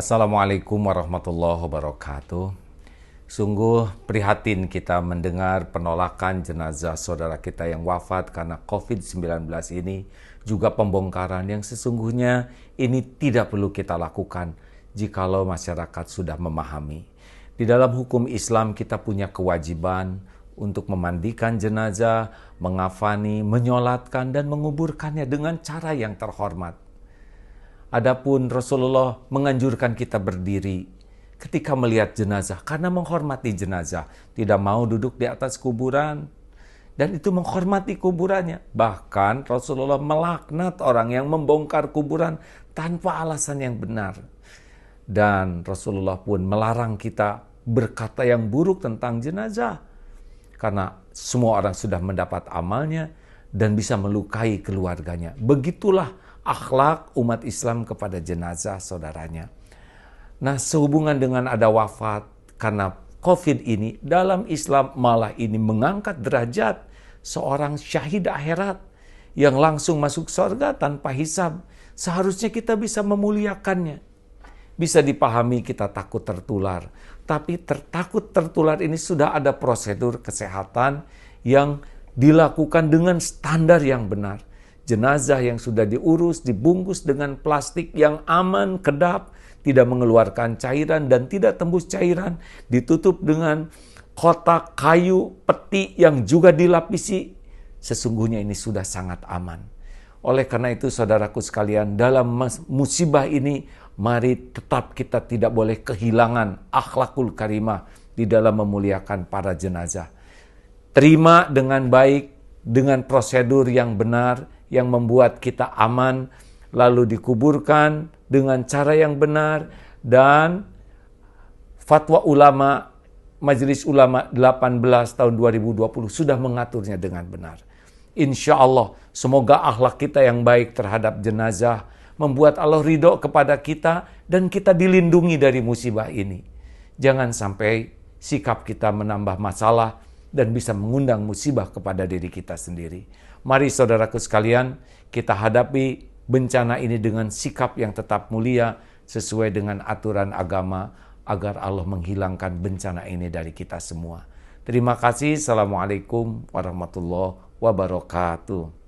Assalamualaikum warahmatullahi wabarakatuh. Sungguh prihatin kita mendengar penolakan jenazah saudara kita yang wafat karena COVID-19 ini, juga pembongkaran yang sesungguhnya ini tidak perlu kita lakukan jikalau masyarakat sudah memahami. Di dalam hukum Islam kita punya kewajiban untuk memandikan jenazah, mengafani, menyolatkan dan menguburkannya dengan cara yang terhormat. Adapun Rasulullah menganjurkan kita berdiri ketika melihat jenazah karena menghormati jenazah, tidak mau duduk di atas kuburan dan itu menghormati kuburannya. Bahkan Rasulullah melaknat orang yang membongkar kuburan tanpa alasan yang benar. Dan Rasulullah pun melarang kita berkata yang buruk tentang jenazah karena semua orang sudah mendapat amalnya dan bisa melukai keluarganya. Begitulah akhlak umat Islam kepada jenazah saudaranya. Nah, sehubungan dengan ada wafat karena COVID ini, dalam Islam malah ini mengangkat derajat seorang syahid akhirat yang langsung masuk surga tanpa hisab. Seharusnya kita bisa memuliakannya. Bisa dipahami kita takut tertular. Tapi takut tertular ini sudah ada prosedur kesehatan yang dilakukan dengan standar yang benar. Jenazah yang sudah diurus, dibungkus dengan plastik yang aman, kedap, tidak mengeluarkan cairan dan tidak tembus cairan, ditutup dengan kotak kayu, peti yang juga dilapisi. Sesungguhnya ini sudah sangat aman. Oleh karena itu saudaraku sekalian, dalam musibah ini, mari tetap kita tidak boleh kehilangan akhlakul karimah di dalam memuliakan para jenazah. Terima dengan baik, dengan prosedur yang benar, yang membuat kita aman, lalu dikuburkan dengan cara yang benar, dan fatwa ulama, Majelis Ulama 18 tahun 2020 sudah mengaturnya dengan benar. Insya Allah, semoga akhlak kita yang baik terhadap jenazah membuat Allah ridho kepada kita dan kita dilindungi dari musibah ini. Jangan sampai sikap kita menambah masalah dan bisa mengundang musibah kepada diri kita sendiri. Mari saudaraku sekalian, kita hadapi bencana ini dengan sikap yang tetap mulia sesuai dengan aturan agama agar Allah menghilangkan bencana ini dari kita semua. Terima kasih. Assalamualaikum warahmatullahi wabarakatuh.